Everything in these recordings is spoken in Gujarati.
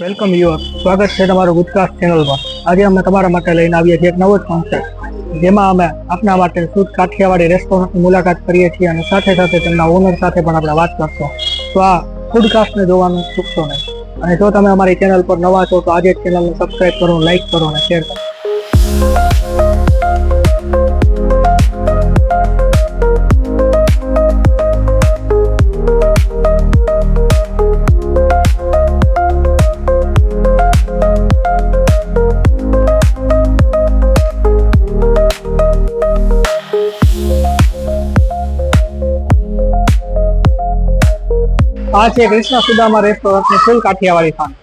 વેલકમ યુઅર, સ્વાગત છે તમારું ગુજકાસ્ટ ચેનલમાં. આજે અમે તમારા માટે લઈને આવીએ છીએ એક નવો જ કોન્સેપ્ટ, જેમાં અમે આપના માટે શુદ્ધ કાઠિયાવાડી રેસ્ટોરન્ટની મુલાકાત કરીએ છીએ અને સાથે સાથે તેમના ઓનર સાથે પણ આપણે વાત કરશો. તો આ ફૂડકાસ્ટને જોવાનું ચૂકશો નહીં. અને જો તમે અમારી ચેનલ પર નવા છો તો આજે જ ચેનલને સબસ્ક્રાઇબ કરો, લાઈક કરો અને શેર કરો. આ છે કૃષ્ણ સુદામા રેસ્ટોરન્ટની ફૂલ કાઠિયાવાડી થાળી.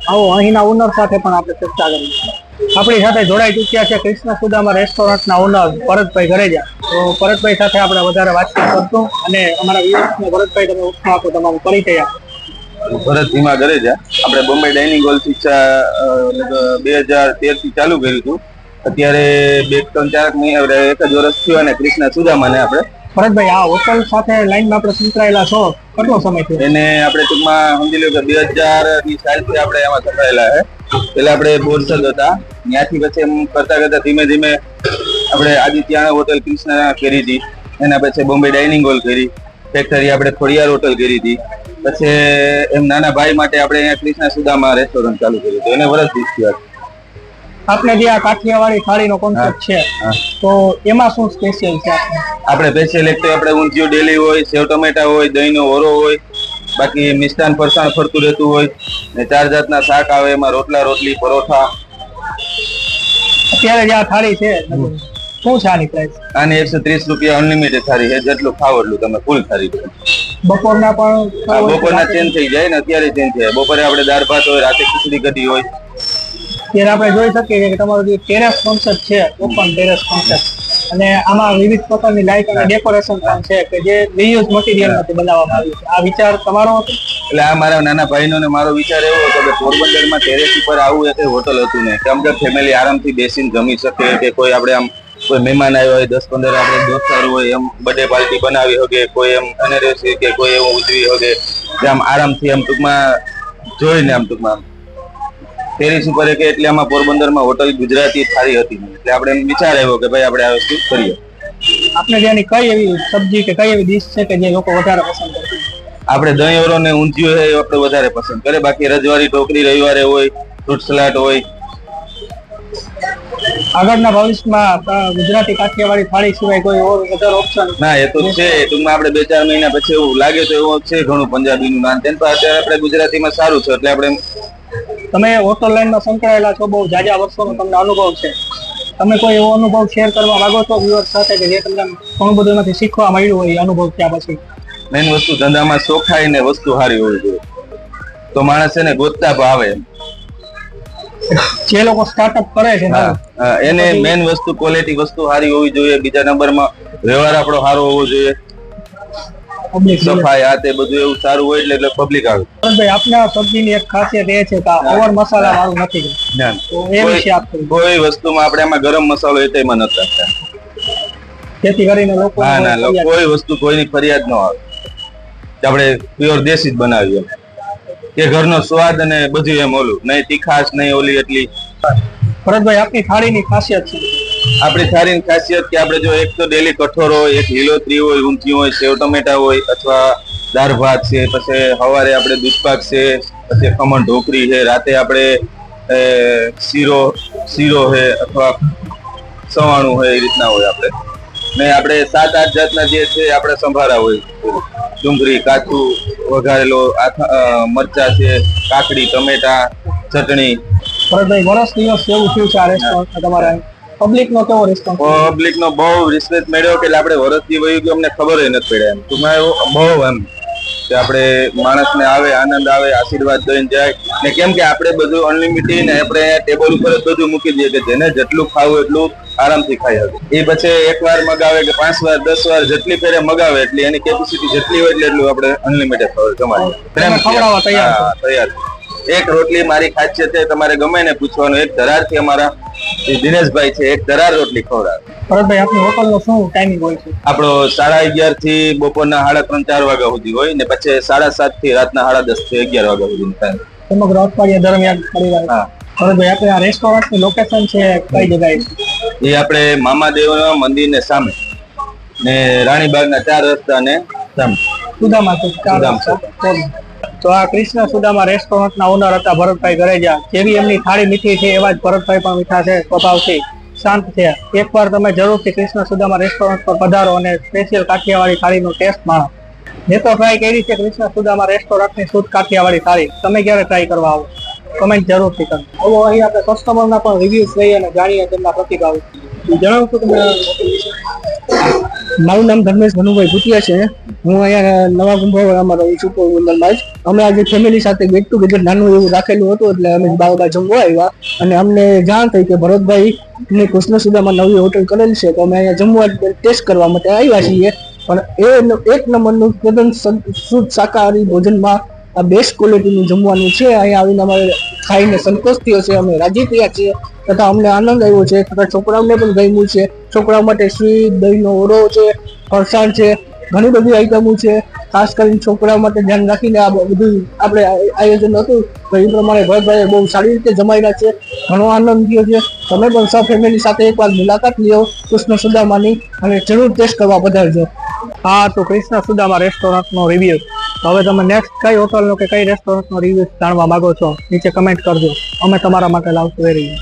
આવો અહીંના ઓનર સાથે પણ આપણે ચર્ચા કરીએ. આપણી સાથે જોડાઈ ચૂક્યા છે કૃષ્ણ સુદામા રેસ્ટોરન્ટના ઓનર ભરતભાઈ ઘરેજા. તો ભરતભાઈ સાથે આપણે વધારે વાતચીત કરશું અને અમારા વ્યુઅર્સને ભરતભાઈ તમે ઉત્સાહ આપો, તમારો પરિચય આપો. ભરત ભીમા ઘરેજા. આપણે બોમ્બે ડાઇનિંગ હોલ શિક્ષા 2013 થી ચાલુ કર્યું હતું. અત્યારે 2-4 મહિના 1 જ વર્ષ થયો અને કૃષ્ણ સુદામાને આપણે ભરતભાઈ આ હોટલ સાથે લાઈનમાં આપણે સંકળાયેલા છો, કેટલો સમય થયો? એને આપણે ટૂંકમાં સમજી લો કે 2000 ની સાલથી આપણે એમાં સંકળાયેલા છે. પેલા આપણે બોરસદ હતા, ત્યાંથી પછી એમ કરતા કરતા ધીમે ધીમે આપણે આદિત્ય હોટલ કૃષ્ણ કરી હતી, એના પછી બોમ્બે ડાઇનિંગ હોલ કરી, ફેક્ટરી આપણે ખોડિયાર હોટલ કરી હતી, પછી એમ નાના ભાઈ માટે આપણે અહીંયા કૃષ્ણ સુદામા રેસ્ટોરન્ટ ચાલુ કર્યું હતું. એને વર્ષ થયા. આપણે જે આ કાઠિયાવાડી થાળીનો કોન્સેપ્ટ છે તો એમાં શું સ્પેશિયલ છે? આપણે સ્પેશિયલ એક તો આપણે ઊંધિયું ડેલી હોય, સેવ ટમેટા હોય, દહીંનો ઓરો હોય, બાકી મિષ્ટાન ફરસાણ ફરતું રહેતું હોય ને 4 જાતના શાક આવે, એમાં રોટલા રોટલી પરોઠા. અત્યારે જે આ થાળી છે શું છે આની પ્રાઇસ? આની 130 રૂપિયા અનલિમિટેડ થાળી છે, જેટલું ખાવ એટલું તમે ફૂલ થાળી. બપોરના પણ બપોરના ચેન્જ થઈ જાય ને, અત્યારે ચેન્જ થાય. બપોરે આપણે દાળ ભાત હોય, રાતે ખીચડી કઢી હોય. ત્યારે આપણે જોઈ શકીએ કે તમારું જે ટેરેસ કોન્સેપ્ટ છે, ઓપન ટેરેસ કોન્સેપ્ટ, અને આમાં વિવિધ પ્રકારની લાઇટ અને ડેકોરેશન પણ છે કે જે રિયુઝ મટીરિયલમાંથી બનાવવામાં આવ્યું છે. આ વિચાર તમારો હતો? એટલે આ મારા નાના ભાઈનો ને મારો વિચાર એવો હતો કે પોરબંદરમાં ટેરેસ ઉપર આવું એ હોટલ હતું ને, કે અમને ફેમિલી આરામથી બેસીને જમી શકે, કે કોઈ આપણે આમ કોઈ મહેમાન આવ્યો હોય 10-15 આપણે દોસ્તાર હોય એમ બર્થડે પાર્ટી બનાવી શકે, કોઈ એમ એનિવર્સરી કે કોઈ એવું ઉજવી શકે, કે આમ આરામથી આમ ટૂંકમાં જોઈને આમ ટૂંકમાં ટેરેસ ઉપર કે એટલે આમાં પોરબંદરમાં હોટલ ગુજરાતી થાળી હતી, એટલે આપણે એમ વિચાર આવ્યો કે ભાઈ આપણે આ વસ્તુ કરીએ. આપણે ત્યાંની કઈ એવી સબ્જી કે કઈ એવી ડીશ છે કે જે લોકો વધારે પસંદ કરે? આપણે દહીં ઓરો ને ઊંધિયું છે એ આપણે વધારે પસંદ કરે. બાકી રજવાડી ઢોકળી રવિવારે હોય, ફ્રૂટ સલાડ હોય. આગળના ભવિષ્યમાં ગુજરાતી કાઠિયાવાડી થાળી સિવાય કોઈ વધારે ઓપ્શન? ના, એ તો છે. ટૂંકમાં આપણે 2-4 મહિના પછી એવું લાગે તો એવું છે ઘણું પંજાબીનું નાન, તેમ તો અત્યારે આપણે ગુજરાતીમાં સારું છે. એટલે આપણે તમે હોટલ લાઈનમાં સંકળાયેલા છો, બહુ જાજા વર્ષોનો તમને અનુભવ છે. તમે કોઈ એવો અનુભવ શેર કરવા માંગો છો વ્યુઅર્સ સાથે કે જે તમને ઘણું બધું એમાંથી શીખવા મળ્યું હોય? અનુભવ થયા પછી મેઇન વસ્તુ ધંધામાં ચોખાઈ ને વસ્તુ સારી હોવી જોઈએ, તો માણસ એને ગોતતા ભાવે. જે લોકો સ્ટાર્ટઅપ કરે છે એને મેઇન વસ્તુ ક્વોલિટી વસ્તુ સારી હોવી જોઈએ. બીજા નંબરમાં વ્યવહાર આપણો સારો હોવો જોઈએ, સફાઈ આ તે બધું એવું સારું હોય એટલે પબ્લિક આવે. ભાઈ આપના સબ્જીની એક ખાસિયત એ છે કે ઓવર મસાલા વાળું નથી. કોઈ વસ્તુમાં આપણે આમાં ગરમ મસાલો એ તેમાં નથી રાખતા, જેથી કરીને લોકો કોઈ વસ્તુ કોઈની ફરિયાદ ન આવે. આપણે પ્યોર દેશી જ બનાવીએ કે ઘરનો સ્વાદ અને બધું એમ ઓલું નહીં, તીખાશ નહીં ઓલી એટલી. ભરતભાઈ આપની થાળીની ખાસિયત છે? આપણી થાળીની ખાસિયત કે આપણે જો એક તો ડેલી કઠોર હોય, એક લીલોતરી હોય, ઊંધિયું હોય, સેવ ટમેટા હોય, અથવા દાળ ભાત છે, પછી સવારે આપણે દૂધપાક છે, પછી ખમણ ઢોકરી છે, રાતે આપણે શીરો છે અથવા સવાણું હોય, એ રીતના હોય આપણે. ને આપણે 7-8 જાતના જે છે આપણે સંભારા હોય, ડુંગળી, કાચું, વઘારેલો, મરચા છે, કાકડી, ટમેટા, ચટણી. ભરતભાઈ વર્ષ દિવસ એવું થયું છે આ રેસ્ટોરન્ટ તમારા પબ્લિક નો કેવો રિસ્પોન્સ? પબ્લિક નો બહુ રિસ્પેક્ટ મળ્યો કે આપણે વર્ષથી વયું ગયું, અમને ખબર નથી પડ્યા એમ ટૂંકમાં બહુ એમ કે આપણે માણસને આવે, આનંદ આવે, આશીર્વાદ દઈને જાય ને. કેમ કે આપણે બધું અનલિમિટેડ ને આપણે ટેબલ ઉપર જ બધું મૂકી દઈએ કે જેને જેટલું ખાવું એટલું આરામથી ખાઈ શકે. એ પછી 1 વાર મગાવે કે 5 વાર 10 વાર જેટલી ફેરે મગાવે એટલી એની કેપેસિટી જેટલી હોય એટલું આપણે અનલિમિટેડ ખવડાવવા તૈયાર. એક રોટલી મારી ખાસિયત છે, તમારે ગમે ને પૂછવાનું, એક ધરારથી અમારા દિનેશભાઈ છે, એક ધરાર રોટલી ખવડાવે. ભરતભાઈ આપની હોટલનો શું ટાઈમિંગ હોય છે? આપણો 11:30 થી બપોરના 3:30-4 વાગ્યા સુધી હોય ને પછી 7:30 થી રાતના 10:30 થી 11 વાગ્યા સુધી ટાઈમ. સમગ્ર અઠવાડિયા દરમિયાન મળી રહે. હા. ભરતભાઈ આપણે આ રેસ્ટોરન્ટની લોકેશન છે કઈ જગ્યાએ છે? એ આપણે મામાદેવના મંદિરને સામે ને રાણીબાગના 4 રસ્તાને સામે. સુદામા છે સુદામા. તો આ કૃષ્ણ સુદામા રેસ્ટોરન્ટના ઓનર હતા ભરતભાઈ ગરેજા. જેવી એમની થાળી મીઠી છે એવા જ ભરતભાઈ પણ મીઠા છે, સ્વભાવથી શાંત છે. એકવાર તમે જરૂરથી કૃષ્ણ સુદામા રેસ્ટોરન્ટ પર પધારો અને સ્પેશિયલ કાઠિયાવાડી થાળીનો ટેસ્ટ માણો. મેં તો ટ્રાય કરી છે કૃષ્ણ સુદામા રેસ્ટોરન્ટની શુદ્ધ કાઠિયાવાડી થાળી. તમે ક્યારે ટ્રાય કરવા આવો કમેન્ટ જરૂરથી કરો. હવે અહીં આપણે કસ્ટમરના પણ રિવ્યુઝ લઈએ અને જાણીએ તેમના પ્રતિભાવ. જણાવશો તમે? મારું નામ ધર્મેશ ભનુભાઈ ભૂતિયા છે. હું અહીંયા નવા કુંભાવડામાં રહું છું, પોરબંદરમાં જ. અમે આજે ફેમિલી સાથે ગેટ ટુગેધર નાનું એવું રાખેલું હતું, એટલે અમે બારોબાર જમવા આવ્યા અને અમને જાણ થઈ કે ભરતભાઈ ને કૃષ્ણ સુદામાં નવી હોટલ કરેલ છે, તો અમે અહીંયા જમવા ટેસ્ટ કરવા માટે આવ્યા છીએ. પણ એ એક નંબરનું તદ્દન શુદ્ધ શાકાહારી ભોજનમાં આ બેસ્ટ ક્વોલિટીનું જમવાનું છે. અહીંયા આવીને અમારે ખાઈને સંતોષ થયો છે, અમે રાજી થયા છીએ તથા અમને આનંદ આવ્યો છે, તથા છોકરાઓને પણ ગમ્યું છે. છોકરાઓ માટે સ્વીટ, દહીંનો ઓળો છે, ફરસાણ છે, ઘણી બધી આઈટમો છે. ખાસ કરીને છોકરાઓ માટે ધ્યાન રાખીને આ બધું આપણે આયોજન હતું, તો એ પ્રમાણે ભરતભાઈએ બહુ સારી રીતે જમાડ્યા છે. ઘણો આનંદ થયો છે. તમે પણ સહ ફેમિલી સાથે એકવાર મુલાકાત લ્યો કૃષ્ણ સુદામાની અને જરૂર ટેસ્ટ કરવા પધારજો. હા, તો કૃષ્ણ સુદામા રેસ્ટોરન્ટનો રિવ્યુ. હવે તમે નેક્સ્ટ કઈ હોટલનો કે કઈ રેસ્ટોરન્ટનો રિવ્યુ જાણવા માંગો છો નીચે કમેન્ટ કરજો. અમે તમારા માટે લાવશું એ રિવ્યુ.